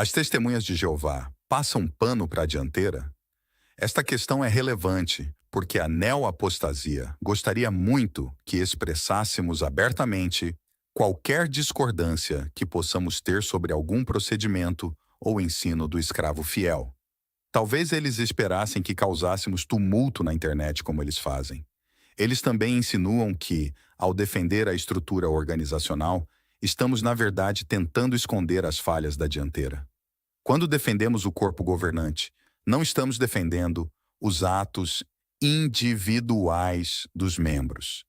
As testemunhas de Jeová passam pano para a dianteira? Esta questão é relevante porque a neoapostasia gostaria muito que expressássemos abertamente qualquer discordância que possamos ter sobre algum procedimento ou ensino do escravo fiel. Talvez eles esperassem que causássemos tumulto na internet como eles fazem. Eles também insinuam que, ao defender a estrutura organizacional, estamos na verdade tentando esconder as falhas da dianteira. Quando defendemos o corpo governante, não estamos defendendo os atos individuais dos membros,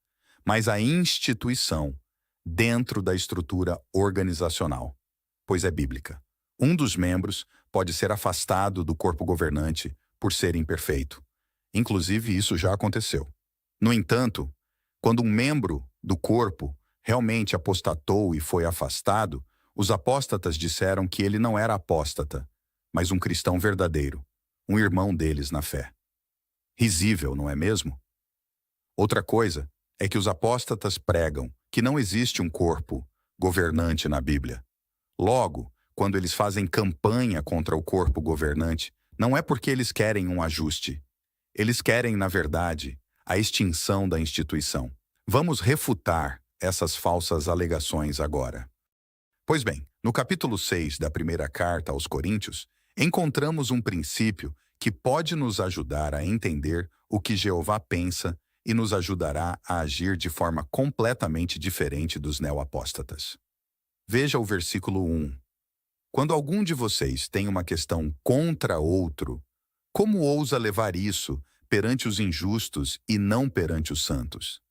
mas a instituição dentro da estrutura organizacional, pois é bíblica. Um dos membros pode ser afastado do corpo governante por ser imperfeito. Inclusive, isso já aconteceu. No entanto, quando um membro do corpo realmente apostatou e foi afastado, os apóstatas disseram que ele não era apóstata, mas um cristão verdadeiro, um irmão deles na fé. Risível, não é mesmo? Outra coisa é que os apóstatas pregam que não existe um corpo governante na Bíblia. Logo, quando eles fazem campanha contra o corpo governante, não é porque eles querem um ajuste. Eles querem, na verdade, a extinção da instituição. Vamos refutar essas falsas alegações agora. Pois bem, no capítulo 6 da primeira carta aos Coríntios, encontramos um princípio que pode nos ajudar a entender o que Jeová pensa e nos ajudará a agir de forma completamente diferente dos neoapóstatas. Veja o versículo 1. Quando algum de vocês tem uma questão contra outro, como ousa levar isso perante os injustos e não perante os santos?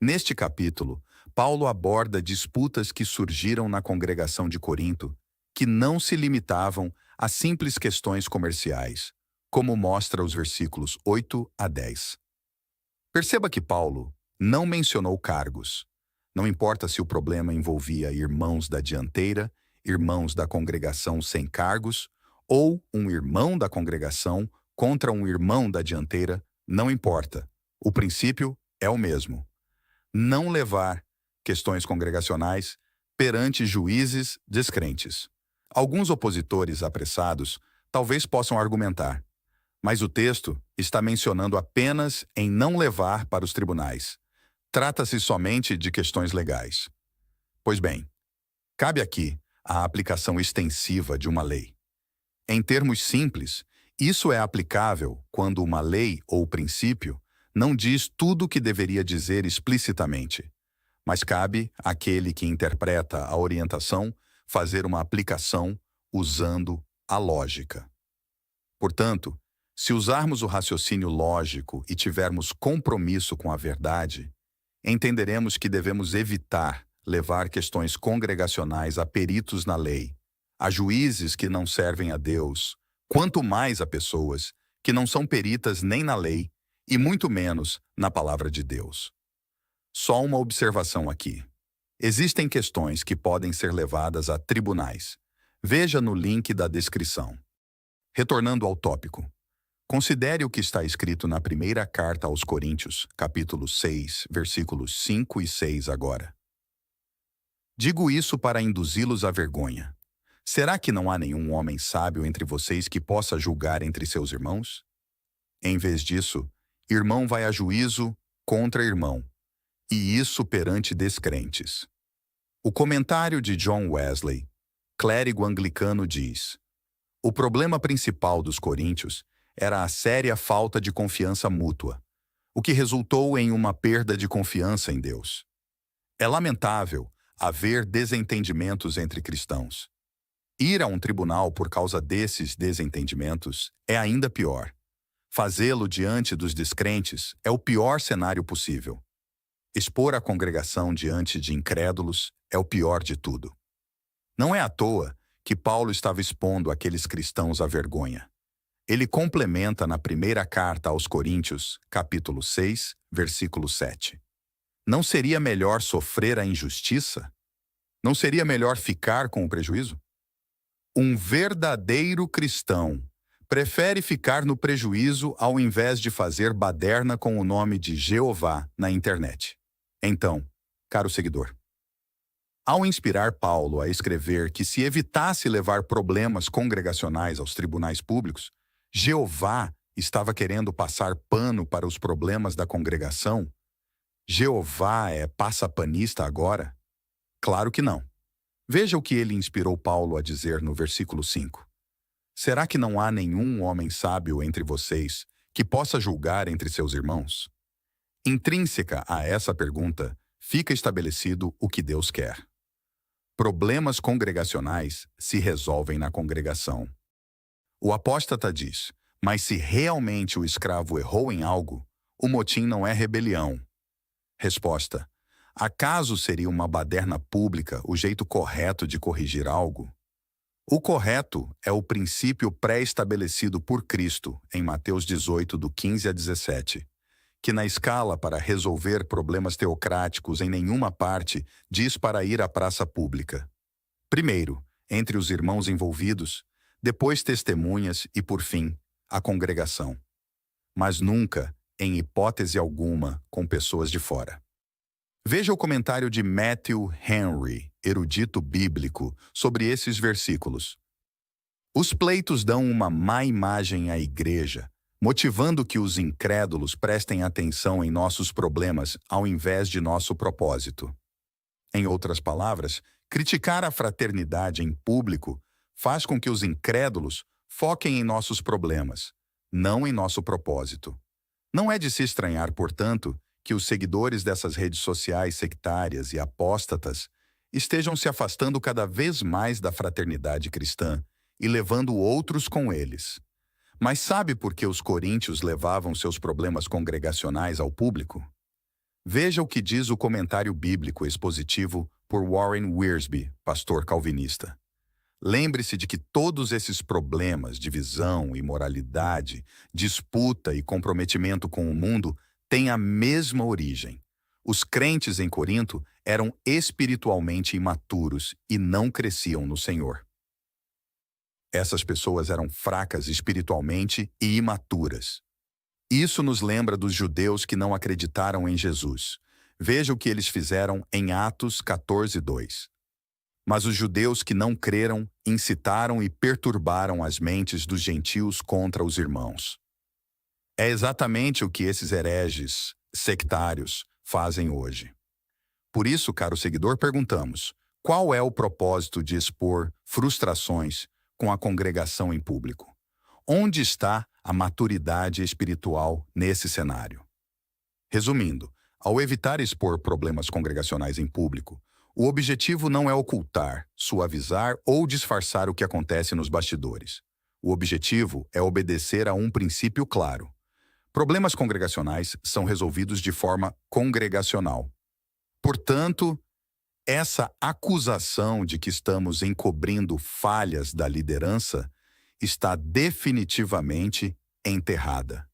Neste capítulo, Paulo aborda disputas que surgiram na congregação de Corinto, que não se limitavam a simples questões comerciais, como mostra os versículos 8 a 10. Perceba que Paulo não mencionou cargos. Não importa se o problema envolvia irmãos da dianteira, irmãos da congregação sem cargos, ou um irmão da congregação contra um irmão da dianteira, não importa. O princípio é o mesmo. Não levar questões congregacionais perante juízes descrentes. Alguns opositores apressados talvez possam argumentar, mas o texto está mencionando apenas em não levar para os tribunais. Trata-se somente de questões legais. Pois bem, cabe aqui a aplicação extensiva de uma lei. Em termos simples, isso é aplicável quando uma lei ou princípio não diz tudo o que deveria dizer explicitamente, mas cabe àquele que interpreta a orientação fazer uma aplicação usando a lógica. Portanto, se usarmos o raciocínio lógico e tivermos compromisso com a verdade, entenderemos que devemos evitar levar questões congregacionais a peritos na lei, a juízes que não servem a Deus, quanto mais a pessoas que não são peritas nem na lei e muito menos na palavra de Deus. Só uma observação aqui. Existem questões que podem ser levadas a tribunais. Veja no link da descrição. Retornando ao tópico. Considere o que está escrito na primeira carta aos Coríntios, capítulo 6, versículos 5 e 6 agora. Digo isso para induzi-los à vergonha. Será que não há nenhum homem sábio entre vocês que possa julgar entre seus irmãos? Em vez disso, irmão vai a juízo contra irmão, e isso perante descrentes. O comentário de John Wesley, clérigo anglicano, diz: o problema principal dos coríntios era a séria falta de confiança mútua, o que resultou em uma perda de confiança em Deus. É lamentável haver desentendimentos entre cristãos. Ir a um tribunal por causa desses desentendimentos é ainda pior. Fazê-lo diante dos descrentes é o pior cenário possível. Expor a congregação diante de incrédulos é o pior de tudo. Não é à toa que Paulo estava expondo aqueles cristãos à vergonha. Ele complementa na primeira carta aos Coríntios, capítulo 6, versículo 7. Não seria melhor sofrer a injustiça? Não seria melhor ficar com o prejuízo? Um verdadeiro cristão prefere ficar no prejuízo ao invés de fazer baderna com o nome de Jeová na internet. Então, caro seguidor, Ao inspirar Paulo a escrever que se evitasse levar problemas congregacionais aos tribunais públicos, Jeová estava querendo passar pano para os problemas da congregação? Jeová é passapanista agora? Claro que não. Veja o que ele inspirou Paulo a dizer no versículo 5. Será que não há nenhum homem sábio entre vocês que possa julgar entre seus irmãos? Intrínseca a essa pergunta, fica estabelecido o que Deus quer. Problemas congregacionais se resolvem na congregação. O apóstata diz, mas se realmente o escravo errou em algo, o motim não é rebelião. Resposta, acaso seria uma baderna pública o jeito correto de corrigir algo? O correto é o princípio pré-estabelecido por Cristo em Mateus 18, do 15 a 17, que na escala para resolver problemas teocráticos em nenhuma parte diz para ir à praça pública. Primeiro, entre os irmãos envolvidos, depois testemunhas e, por fim, a congregação. Mas nunca, em hipótese alguma, com pessoas de fora. Veja o comentário de Matthew Henry, erudito bíblico, sobre esses versículos. Os pleitos dão uma má imagem à igreja, motivando que os incrédulos prestem atenção em nossos problemas ao invés de nosso propósito. Em outras palavras, criticar a fraternidade em público faz com que os incrédulos foquem em nossos problemas, não em nosso propósito. Não é de se estranhar, portanto, que os seguidores dessas redes sociais sectárias e apóstatas estejam se afastando cada vez mais da fraternidade cristã e levando outros com eles. Mas sabe por que os coríntios levavam seus problemas congregacionais ao público? Veja o que diz o comentário bíblico expositivo por Warren Wiersbe, pastor calvinista. Lembre-se de que todos esses problemas, divisão, imoralidade, disputa e comprometimento com o mundo têm a mesma origem. Os crentes em Corinto eram espiritualmente imaturos e não cresciam no Senhor. Essas pessoas eram fracas espiritualmente e imaturas. Isso nos lembra dos judeus que não acreditaram em Jesus. Veja o que eles fizeram em Atos 14:2. Mas os judeus que não creram incitaram e perturbaram as mentes dos gentios contra os irmãos. É exatamente o que esses hereges sectários fazem hoje. Por isso, caro seguidor, perguntamos, qual é o propósito de expor frustrações com a congregação em público? Onde está a maturidade espiritual nesse cenário? Resumindo, ao evitar expor problemas congregacionais em público, o objetivo não é ocultar, suavizar ou disfarçar o que acontece nos bastidores. O objetivo é obedecer a um princípio claro. Problemas congregacionais são resolvidos de forma congregacional. Portanto, essa acusação de que estamos encobrindo falhas da liderança está definitivamente enterrada.